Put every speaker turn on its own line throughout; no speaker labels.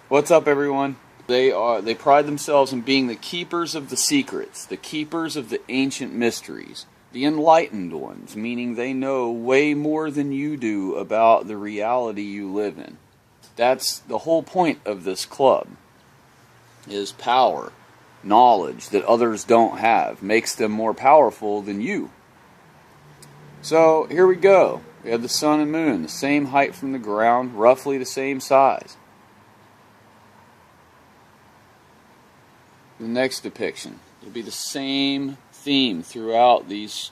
What's up, everyone? They pride themselves in being the keepers of the secrets, the keepers of the ancient mysteries, the enlightened ones, meaning they know way more than you do about the reality you live in. That's the whole point of this club, is power, knowledge that others don't have, makes them more powerful than you. So here we go. We have the sun and moon, the same height from the ground, roughly the same size. The next depiction will be the same theme throughout these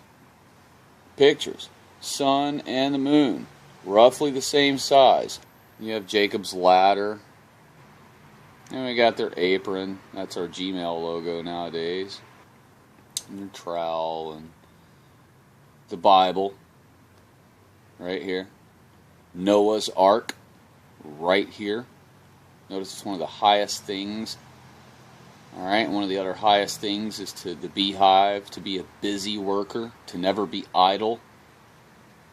pictures. Sun and the moon, roughly the same size. You have Jacob's ladder. And we got their apron. That's our Gmail logo nowadays. And their trowel and the Bible right here. Noah's Ark right here. Notice it's one of the highest things. Alright, one of the other highest things is to the beehive, to be a busy worker, to never be idle,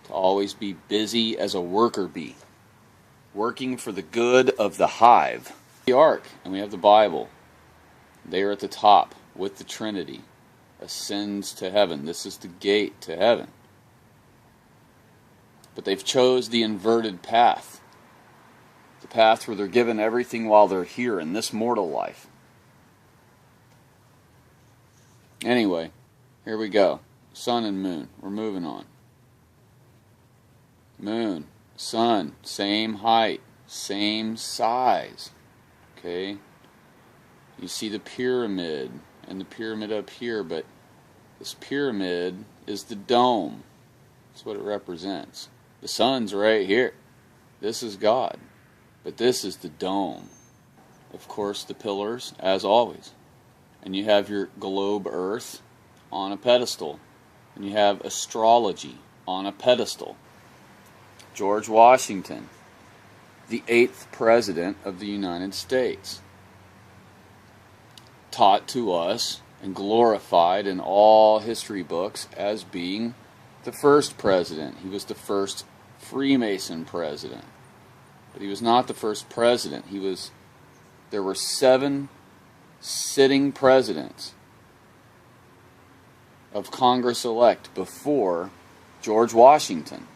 to always be busy as a worker bee, working for the good of the hive. The ark, and we have the Bible. They are at the top with the Trinity, ascends to heaven. This is the gate to heaven. But they've chose the inverted path, the path where they're given everything while they're here in this mortal life. Anyway, here we go. Sun and moon. We're moving on. Moon, sun, same height, same size. Okay? You see the pyramid and the pyramid up here, but this pyramid is the dome. That's what it represents. The sun's right here. This is God. But this is the dome. Of course, the pillars, as always. And you have your globe Earth on a pedestal. And you have astrology on a pedestal. George Washington, the 8th President of the United States, taught to us and glorified in all history books as being the first president. He was the first Freemason president. But he was not the first president. There were 7 sitting presidents of Congress-elect before George Washington.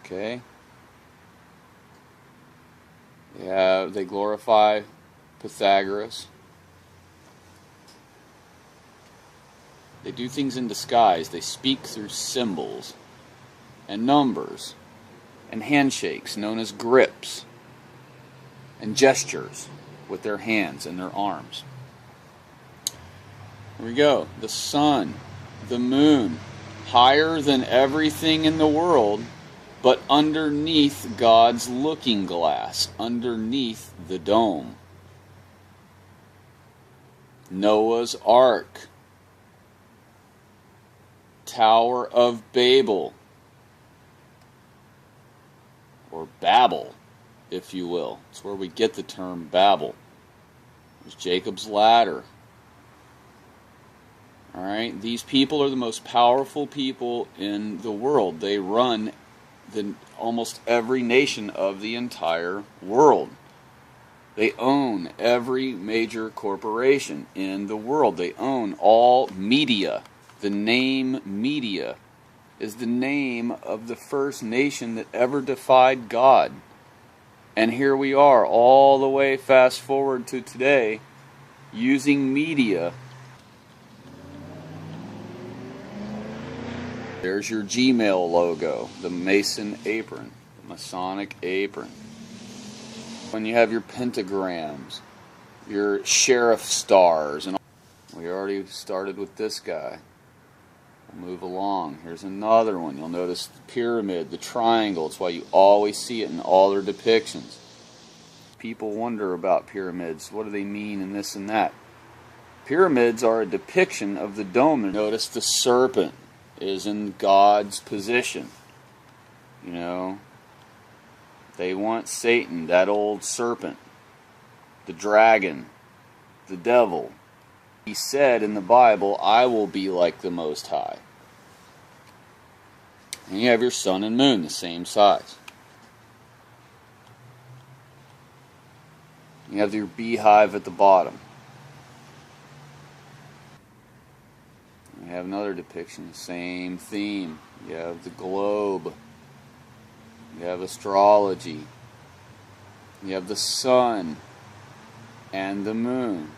Okay? They glorify Pythagoras. They do things in disguise. They speak through symbols and numbers and handshakes known as grips and gestures with their hands and their arms. Here we go. The sun, the moon, higher than everything in the world, but underneath God's looking glass, underneath the dome. Noah's Ark, Tower of Babel, or Babel, if you will. It's where we get the term Babel. There's Jacob's ladder. Alright, these people are the most powerful people in the world. They run almost every nation of the entire world. They own every major corporation in the world. They own all media. The name media is the name of the first nation that ever defied God. And here we are, all the way fast forward to today, using media. There's your Gmail logo, the Mason apron, the Masonic apron. When you have your pentagrams, your sheriff stars, and we already started with this guy. We'll move along. Here's another one. You'll notice the pyramid, the triangle. It's why you always see it in all their depictions. People wonder about pyramids. What do they mean and this and that? Pyramids are a depiction of the dome. Notice the serpent is in God's position. You know, they want Satan, that old serpent, the dragon, the devil. He said in the Bible, I will be like the Most High. And you have your sun and moon, the same size. You have your beehive at the bottom. We have another depiction, same theme. You have the globe. You have astrology. You have the sun and the moon.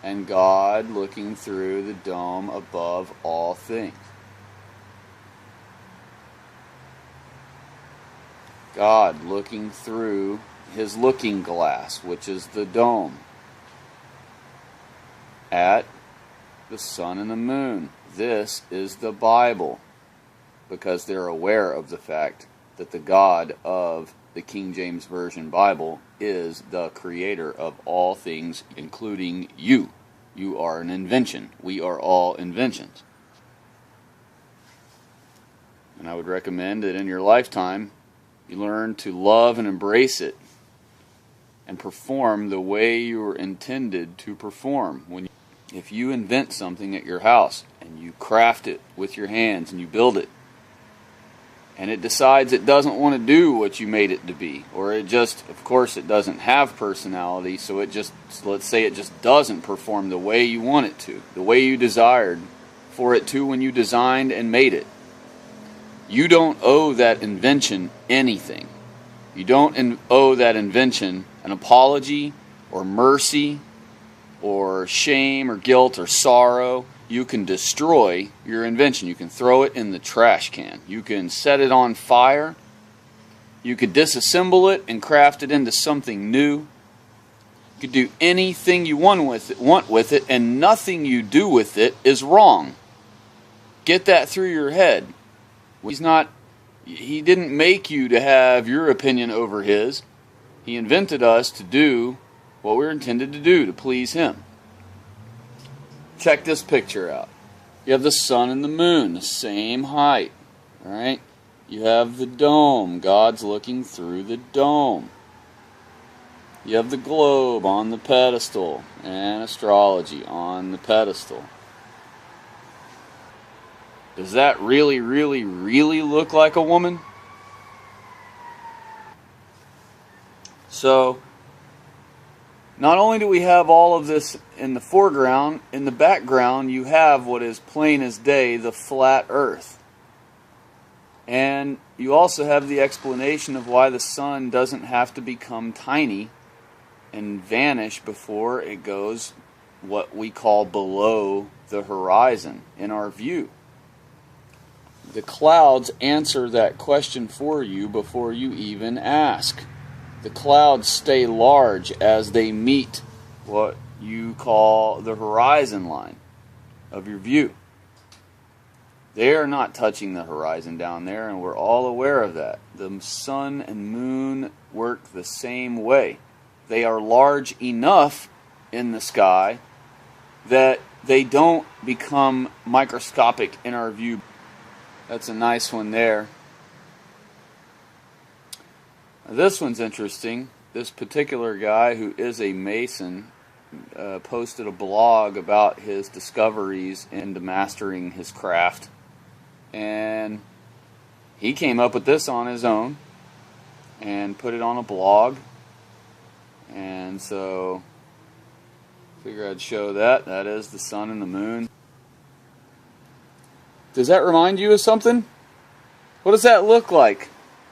And God looking through the dome above all things. God looking through his looking glass, which is the dome, at the sun and the moon. This is the Bible, because they're aware of the fact that the God of the King James Version Bible is the creator of all things, including you. You are an invention. We are all inventions. And I would recommend that in your lifetime, you learn to love and embrace it and perform the way you were intended to perform. If you invent something at your house and you craft it with your hands and you build it, and it decides it doesn't want to do what you made it to be, or it just, of course, it doesn't have personality, so it just, let's say it just doesn't perform the way you want it to, the way you desired for it to when you designed and made it. You don't owe that invention anything. You don't owe that invention an apology or mercy or shame or guilt or sorrow. You can destroy your invention. You can throw it in the trash can. You can set it on fire. You could disassemble it and craft it into something new. You could do anything you want with it, and nothing you do with it is wrong. Get that through your head. He didn't make you to have your opinion over his. He invented us to do what we're intended to do, to please him. Check this picture out. You have the sun and the moon, the same height. All right? You have the dome. God's looking through the dome. You have the globe on the pedestal and astrology on the pedestal. Does that really, really, really look like a woman? So, not only do we have all of this in the foreground, in the background you have what is plain as day, the flat earth. And you also have the explanation of why the sun doesn't have to become tiny and vanish before it goes what we call below the horizon in our view. The clouds answer that question for you before you even ask. The clouds stay large as they meet what you call the horizon line of your view. They are not touching the horizon down there, and we're all aware of that. The sun and moon work the same way. They are large enough in the sky that they don't become microscopic in our view. That's a nice one there. This one's interesting. This particular guy, who is a Mason, posted a blog about his discoveries into mastering his craft. And he came up with this on his own and put it on a blog. And so, figure I'd show that. That is the sun and the moon. Does that remind you of something? What does that look like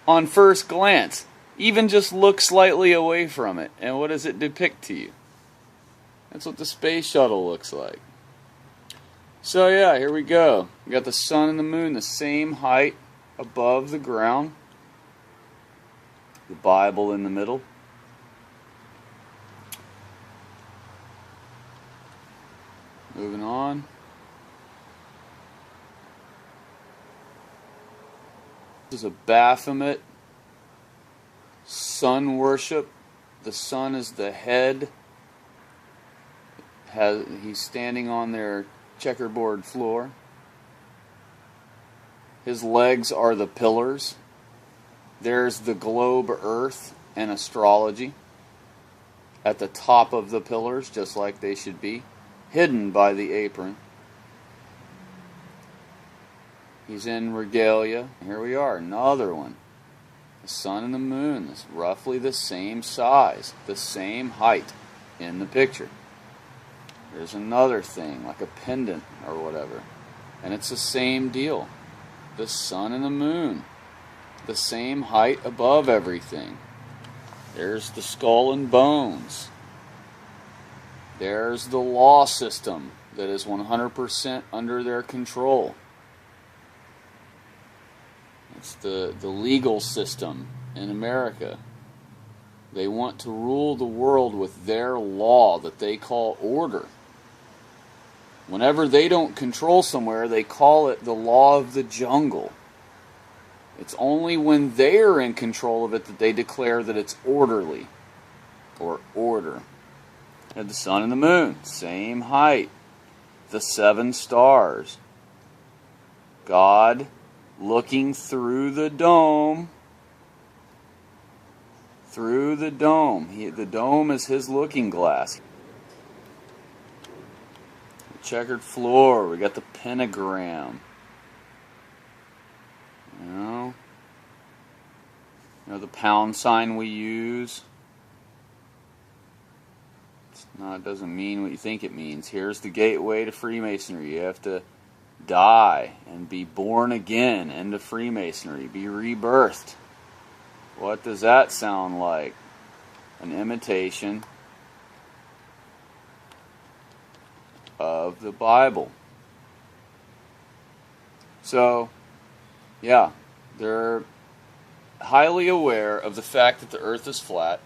on first glance? Even just look slightly away from it, and what does it depict to you? That's what the space shuttle looks like. So yeah, here we go. We got the sun and the moon the same height above the ground. The Bible in the middle. Moving on. This is a Baphomet sun worship. The sun is the head. He's standing on their checkerboard floor. His legs are the pillars. There's the globe earth and astrology at the top of the pillars, just like they should be, hidden by the apron. He's in regalia. Here we are, another one. The sun and the moon is roughly the same size, the same height in the picture. There's another thing, like a pendant or whatever, and it's the same deal. The sun and the moon, the same height above everything. There's the skull and bones. There's the law system that is 100% under their control. It's the legal system in America. They want to rule the world with their law that they call order. Whenever they don't control somewhere, they call it the law of the jungle. It's only when they're in control of it that they declare that it's orderly, or order. And the sun and the moon, same height. The 7 stars. God looking through the dome. Through the dome. The dome is his looking glass. The checkered floor. We got the pentagram. You know the pound sign we use. No, it doesn't mean what you think it means. Here's the gateway to Freemasonry. You have to die and be born again into Freemasonry. Be rebirthed. What does that sound like? An imitation of the Bible. So, yeah, they're highly aware of the fact that the earth is flat.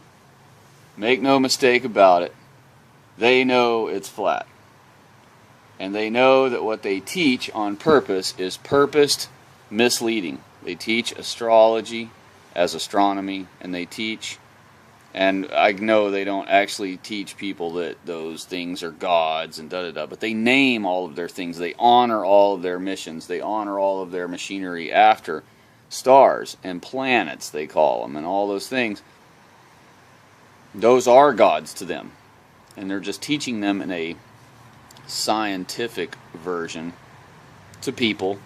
Make no mistake about it. They know it's flat. And they know that what they teach on purpose is purposed misleading. They teach astrology as astronomy, and they teach, and I know they don't actually teach people that those things are gods and da-da-da, but they name all of their things. They honor all of their missions. They honor all of their machinery after stars and planets, they call them, and all those things. Those are gods to them. And they're just teaching them in a scientific version to people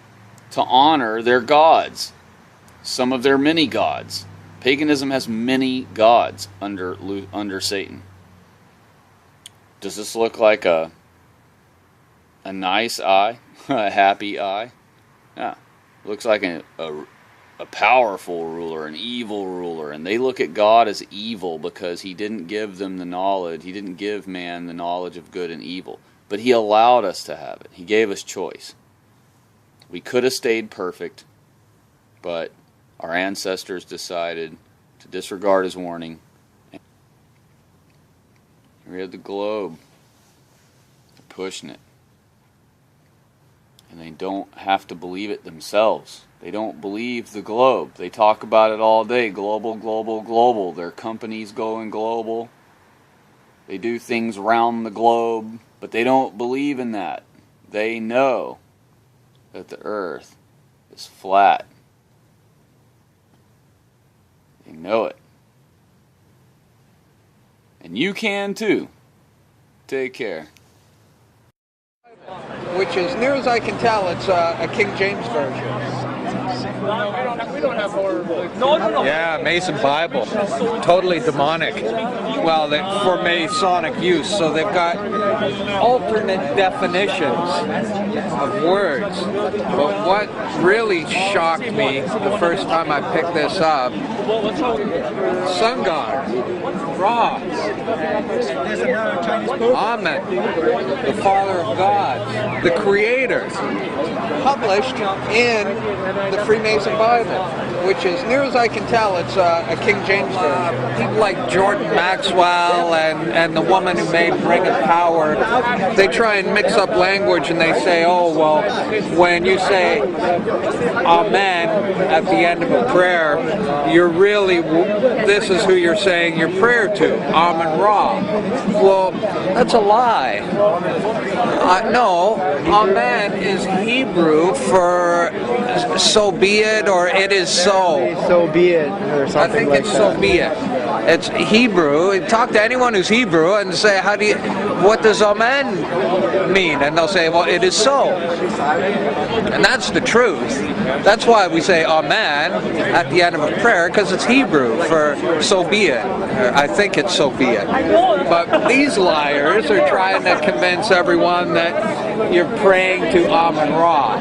to honor their gods. Some of their many gods. Paganism has many gods under Satan. Does this look like a nice eye? A happy eye? Yeah. Looks like a powerful ruler, an evil ruler, and they look at God as evil because he didn't give them the knowledge. He didn't give man the knowledge of good and evil, but he allowed us to have it. He gave us choice. We could have stayed perfect, but our ancestors decided to disregard his warning. Here we have the globe. They're pushing it. And they don't have to believe it themselves. They don't believe the globe. They talk about it all day. Global, global, global. Their companies going global. They do things around the globe, but they don't believe in that. They know that the earth is flat. They know it. And you can too. Take care.
Which, as near as I can tell, it's a King James version.
We don't have more. No.
Yeah, Mason Bible. Totally demonic. Well, for Masonic use. So they've got alternate definitions of words. But what really shocked me the first time I picked this up, sun god, Ra, Amen, the Father of God, the Creator, published in the Freemason Bible, which, as near as I can tell, it's a King James version. People like Jordan Maxwell and the woman who made Ring of Power, they try and mix up language and they say, oh, well, when you say Amen at the end of a prayer, you're really, this is who you're saying your prayer to, Amen Ra. Well, that's a lie. No, Amen is Hebrew for so be it, or it is so.
So be it, or something.
I think
like
it's
that.
so be it. It's Hebrew. Talk to anyone who's Hebrew and say, what does Amen mean? And they'll say, well, it is so. And that's the truth. That's why we say Amen at the end of a prayer, because because it's Hebrew for so be it. I think it's so be it. But these liars are trying to convince everyone that you're praying to Amun-Ra,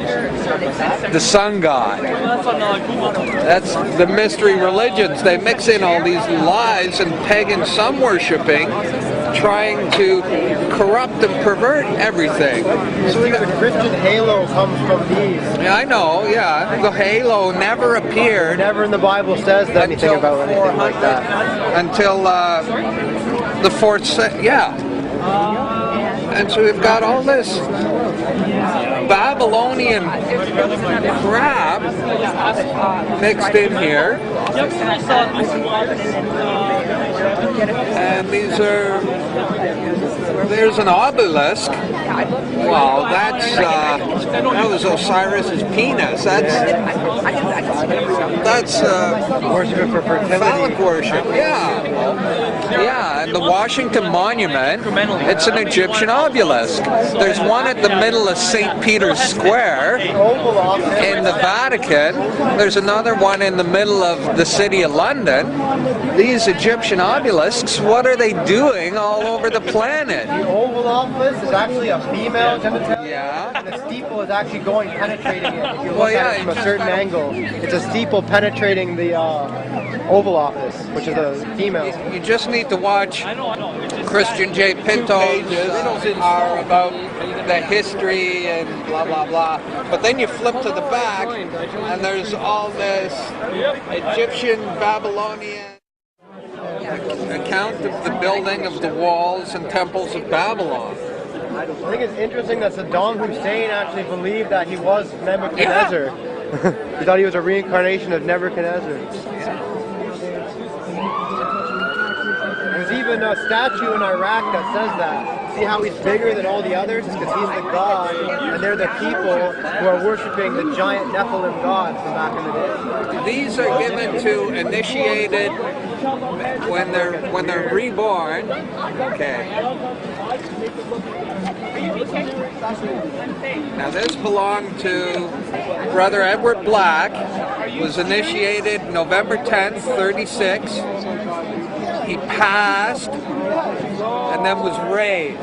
the sun god. That's the mystery religions. They mix in all these lies and pagan sun worshipping, trying to corrupt and pervert everything.
So the Christian halo comes from these.
Yeah, I know, yeah. The halo never appeared.
Never in the Bible says anything about anything like that.
Until the 4th century, yeah. And so we've got all this Babylonian crap mixed in here. And these are, there's an obelisk. Well, that was Osiris's penis. That's
Worship for fertility.
phallic worship. Yeah, and the Washington Monument, it's an Egyptian obelisk. There's one at the middle of St. Peter's Square in the Vatican. There's another one in the middle of the city of London. These Egyptian obelisks, what are they doing all over the planet?
The Oval Office is actually a female genitalia.
Yeah.
And the steeple is actually penetrating it. If you look at it from a certain angle, it's a steeple penetrating the Oval Office, which is a female.
You just need to watch Christian J. Pinto's are about the history and blah blah blah. But then you flip to the back and there's all this Egyptian Babylonian account of the building of the walls and temples of Babylon.
I think it's interesting that Saddam Hussein actually believed that he was Nebuchadnezzar. He thought he was a reincarnation of Nebuchadnezzar. There's even a statue in Iraq that says that. See how he's bigger than all the others? It's because he's the god, and they're the people who are worshiping the giant Nephilim gods from back in the day.
These are given to initiated when they're reborn. Okay. Now this belonged to Brother Edward Black. Was initiated November 10th, 36. He passed and then was raised.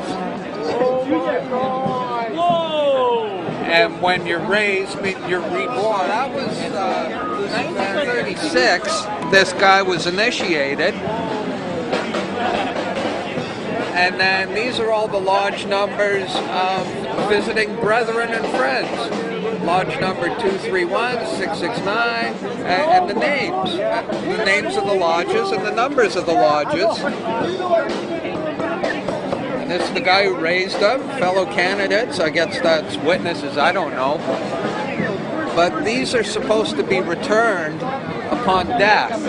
And when you're raised, you're reborn. That was 1936. This guy was initiated. And then these are all the lodge numbers of visiting brethren and friends. Lodge number 231, 669, and the names. The names of the lodges and the numbers of the lodges. And this is the guy who raised them, fellow candidates. I guess that's witnesses, I don't know. But these are supposed to be returned upon death.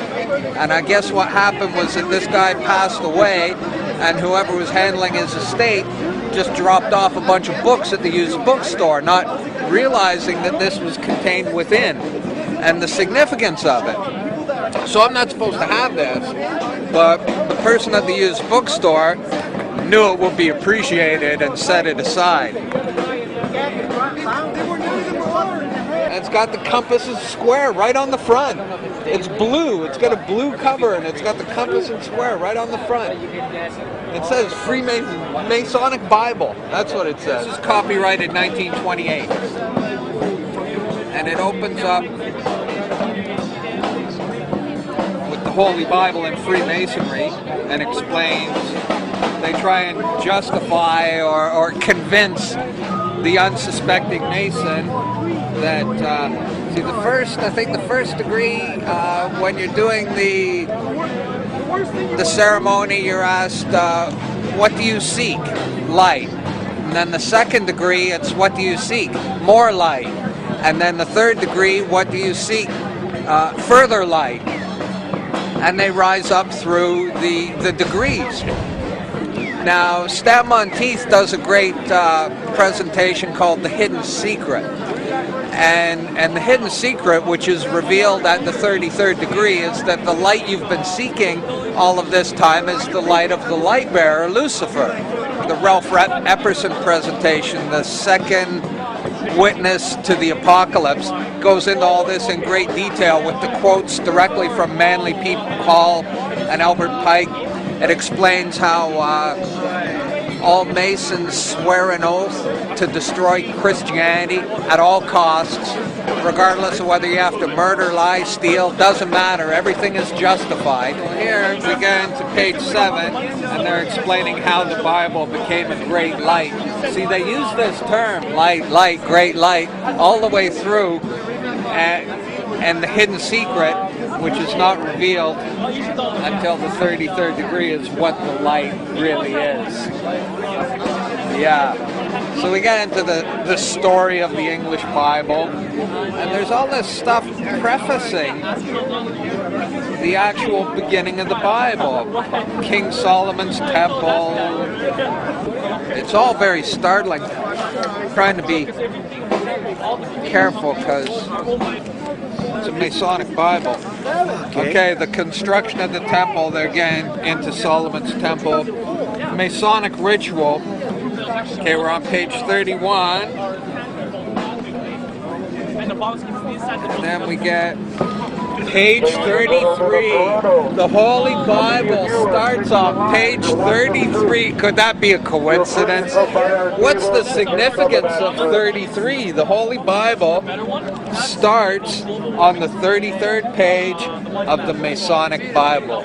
And I guess what happened was that this guy passed away, and whoever was handling his estate just dropped off a bunch of books at the used bookstore, not realizing that this was contained within and the significance of it. So I'm not supposed to have this, but the person at the used bookstore knew it would be appreciated and set it aside. And it's got the compass and square right on the front. It's blue. It's got a blue cover, and it's got the compass and square right on the front. It says Freemason Masonic Bible. That's what it says. This is copyrighted 1928. And it opens up with the Holy Bible in Freemasonry and explains, they try and justify or convince the unsuspecting Mason that, see, the first degree, when you're doing the ceremony, you're asked, what do you seek? Light. And then the second degree, it's what do you seek? More light. And then the third degree, what do you seek? Further light. And they rise up through the degrees. Now, Stab Monteith does a great presentation called The Hidden Secret. And the hidden secret, which is revealed at the 33rd degree, is that the light you've been seeking all of this time is the light of the light bearer, Lucifer. The Ralph Epperson presentation, the second witness to the apocalypse, goes into all this in great detail with the quotes directly from Manly P. Hall and Albert Pike. It explains how all Masons swear an oath to destroy Christianity at all costs, regardless of whether you have to murder, lie, steal, doesn't matter. Everything is justified. Here we get into page 7, and they're explaining how the Bible became a great light. See, they use this term, light, light, great light, all the way through, and the hidden secret, which is not revealed until the 33rd degree, is what the light really is. Yeah. So we get into the story of the English Bible, and there's all this stuff prefacing the actual beginning of the Bible. King Solomon's temple. It's all very startling. I'm trying to be careful because it's a Masonic Bible. Okay, the construction of the temple, they're getting into Solomon's temple. Masonic ritual. Okay, we're on page 31. And then we get page 33. The Holy Bible starts on page 33. Could that be a coincidence? What's the significance of 33? The Holy Bible starts on the 33rd page of the Masonic Bible.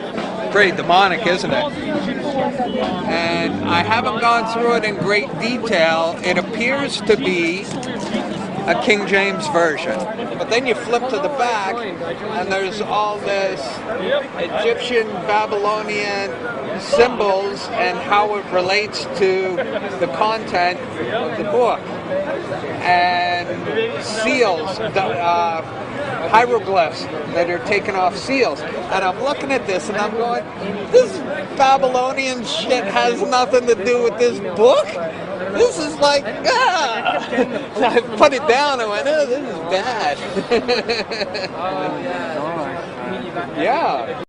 Pretty demonic, isn't it? And I haven't gone through it in great detail. It appears to be a King James version. But then you flip to the back, and there's all this Egyptian, Babylonian symbols and how it relates to the content of the book. And seals, hieroglyphs that are taken off seals. And I'm looking at this and I'm going, this Babylonian shit has nothing to do with this book. This is like, I put it down and went, oh, this is bad. Yeah.